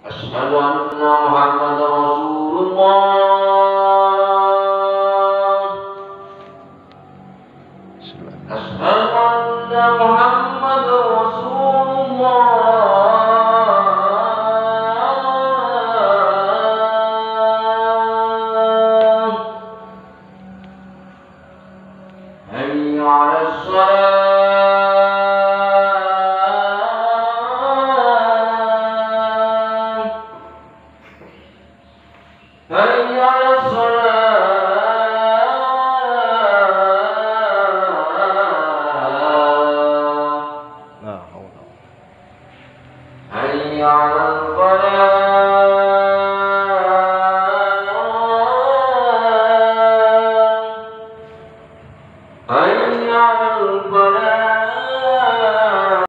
أشهد أن محمد رسول الله. أشهد أن محمد رسول الله. حي على الصلاة. حي على الصلاة. حي على